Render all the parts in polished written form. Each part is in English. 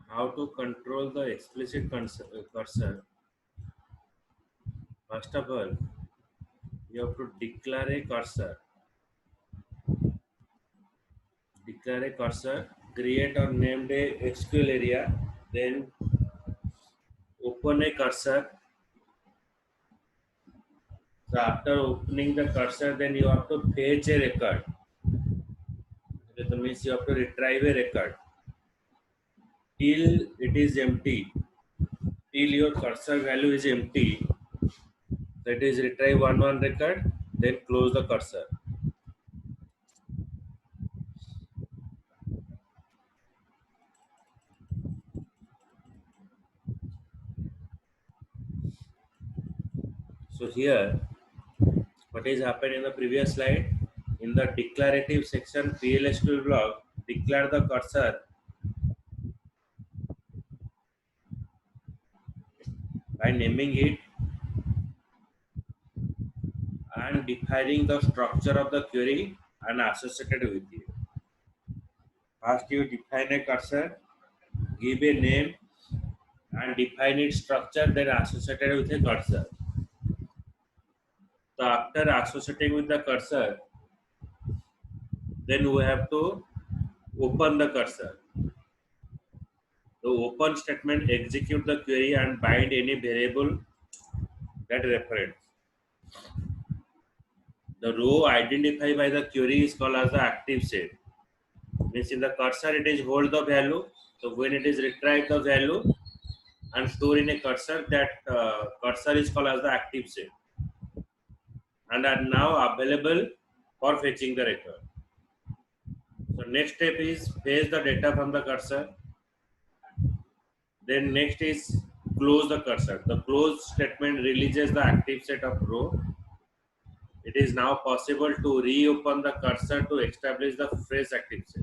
How to control the explicit cursor? First of all, you have to declare a cursor. Declare a cursor, create or named a SQL area, then open a cursor. So after opening the cursor, then you have to fetch a record. That means you have to retrieve a record till it is empty. Till your cursor value is empty, that is retrieve one record, then close the cursor. So here, what is happened in the previous slide? In the declarative section PLSQL block, declare the cursor by naming it and defining the structure of the query and associated with it. First, you define a cursor, give a name, and define its structure, then associated with a cursor. So after associating with the cursor, then we have to open the cursor. The open statement execute the query and bind any variable that reference. The row identified by the query is called as the active set. Means in the cursor it is hold the value. So when it is retrieve the value and store in a cursor, that cursor is called as the active set and are now available for fetching the record. So next step is fetch the data from the cursor. Then next is close the cursor. The close statement releases the active set of row. It is now possible to reopen the cursor to establish the fresh active set.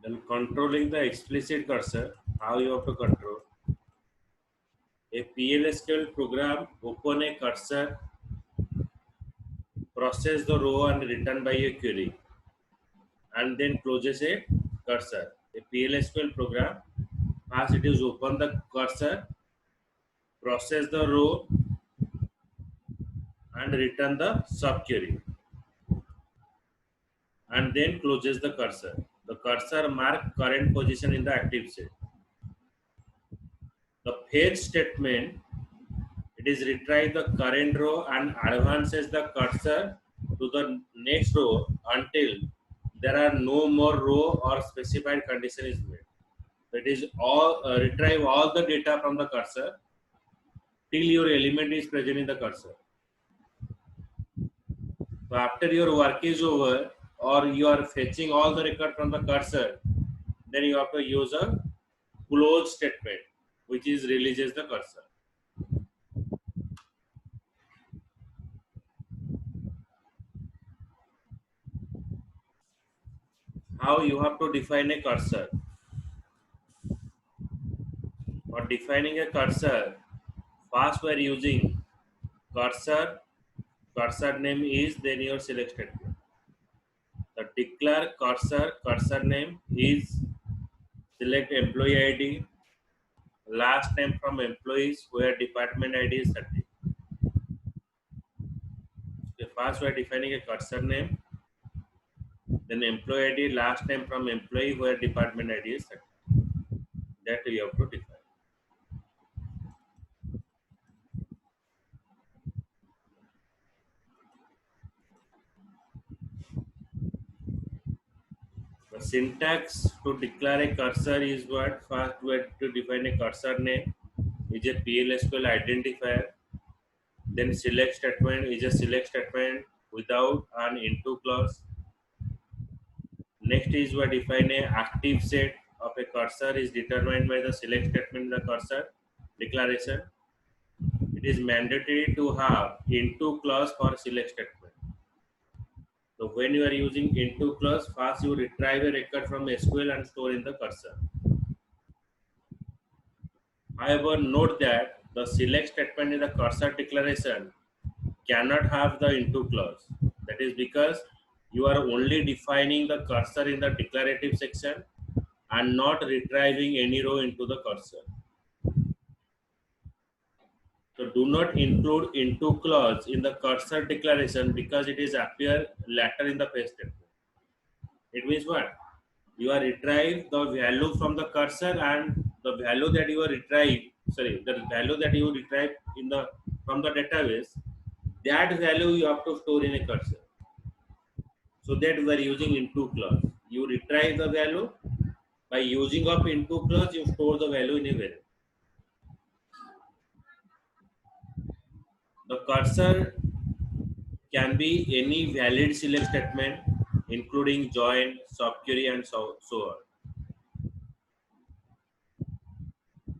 Then controlling the explicit cursor, how you have to control. A PLSQL program open a cursor, process the row and return by a query, and then closes a cursor. A PLSQL program, first it is open the cursor, process the row and return the subquery, and then closes the cursor. The cursor mark current position in the active set. The fetch statement, it is retrieve the current row and advances the cursor to the next row until there are no more row or specified condition is met. That is all retrieve all the data from the cursor till your element is present in the cursor. So after your work is over or you are fetching all the record from the cursor, then you have to use a close statement which is releases the cursor. How you have to define a cursor? For defining a cursor, first we are using cursor, cursor name is, then your select statement. The declare cursor, cursor name is, select employee ID, last name from employees where department ID is 30. Okay, first we are defining a cursor name, then employee ID, last name from employee where department ID is 30. That we have to define. The syntax to declare a cursor is what? First we have to define a cursor name is a PLSQL identifier. Then select statement is a select statement without an into clause. Next is we define a active set of a cursor is determined by the select statement in the cursor declaration. It is mandatory to have into clause for select statement. So when you are using into clause, first you retrieve a record from SQL and store in the cursor. However, note that the select statement in the cursor declaration cannot have the into clause. That is because you are only defining the cursor in the declarative section and not retrieving any row into the cursor. So do not include into clause in the cursor declaration because it is appear later in the page statement. It means what? You are retrieve the value from the cursor, and the value that you are the value that you retrieve in the from the database, that value you have to store in a cursor. So that we are using into clause. You retrieve the value by using of into clause. You store the value in a variable. The cursor can be any valid select statement, including join, subquery, and so on.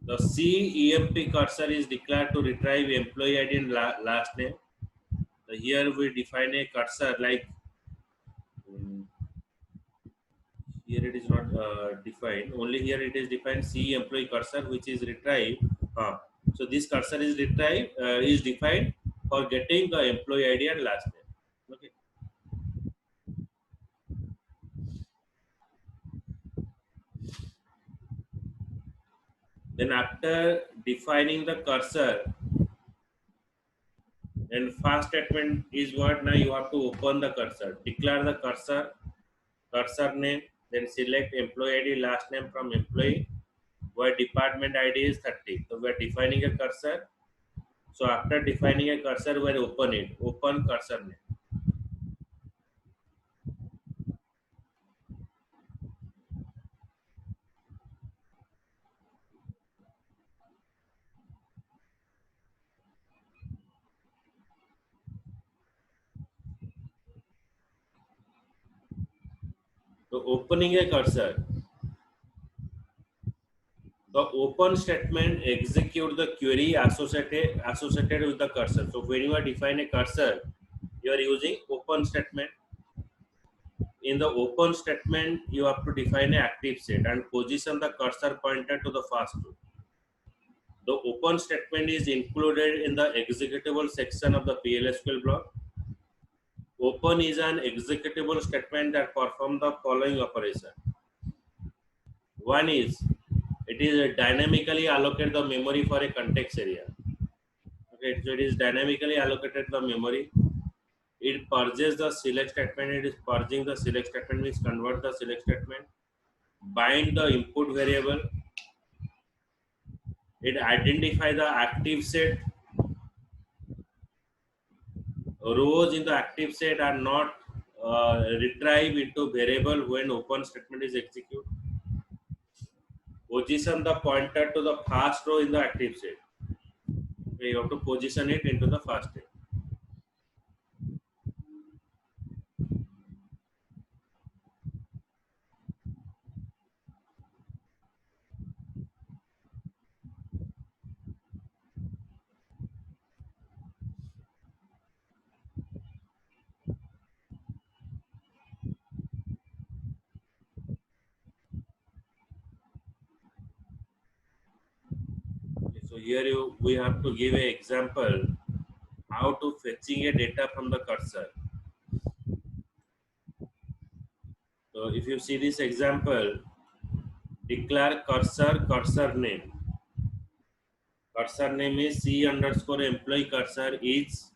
The CEMP cursor is declared to retrieve employee ID and last name. So here we define a cursor like here it is not defined. Only here it is defined C employee cursor, which is retrieved. So this cursor is retrieved is defined for getting the employee ID and last name. Okay. Then after defining the cursor, then first statement is what? Now you have to open the cursor, declare the cursor name, then select employee ID last name from employee, where department ID is 30. So we are defining a cursor. So after defining a cursor, we open it, open cursor name. So opening a cursor, the open statement execute the query associated with the cursor. So when you are defining a cursor, you are using open statement. In the open statement, you have to define an active set and position the cursor pointer to the first row. The open statement is included in the executable section of the PLSQL block. Open is an executable statement that performs the following operation. One is, it is dynamically allocate the memory for a context area. Okay, so it is dynamically allocated the memory. It purges the select statement. It is purging the select statement means convert the select statement. Bind the input variable. It identify the active set. Rows in the active set are not retrieved into variable when open statement is executed. Position the pointer to the first row in the active set. Okay, you have to position it into the first set. Okay, so here we have to give an example how to fetching a data from the cursor. So if you see this example, declare cursor name. Cursor name is C underscore employee cursor is.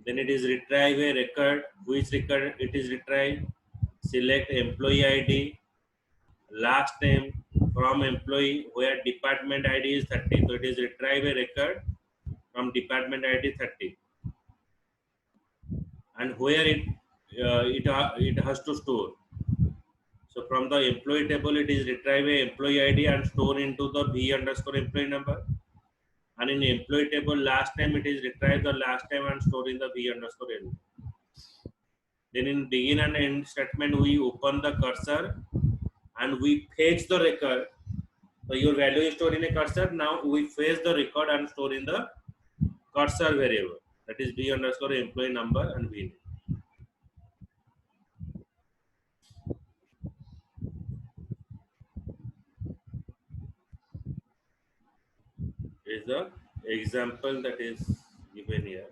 Then it is retrieve a record. Which record it is retrieved? Select employee ID, last name from employee where department ID is 30. So it is retrieve a record from department ID 30. And where it has to store. So from the employee table, it is retrieve a employee ID and store into the V underscore employee number. And in employee table last name, it is retrieve the last name and store in the V underscore L. Then in begin and end statement, we open the cursor and we fetch the record. So your value is stored in a cursor. Now we fetch the record and store in the cursor variable. That is V underscore employee number and V name. is the example that is given here.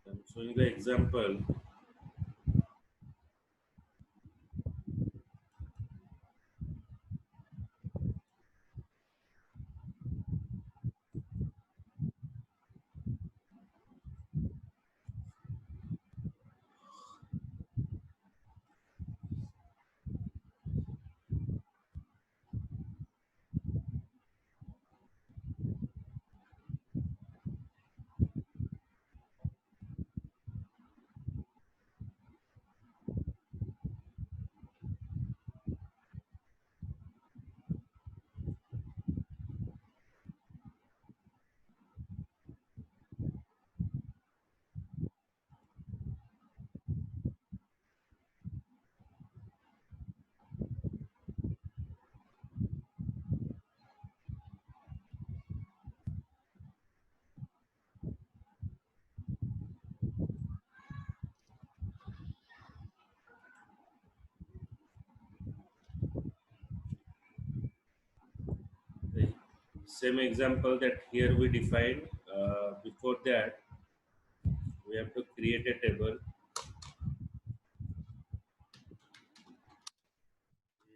I'm showing the example. The same example that here we defined. Before that, we have to create a table.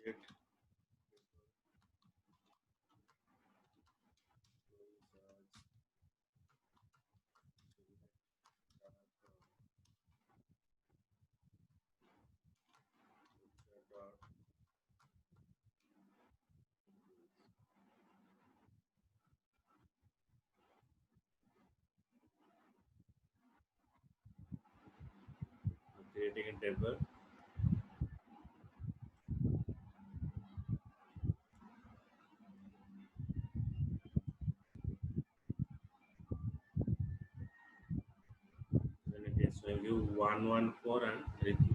Create creating a table. Then it is showing you 114 and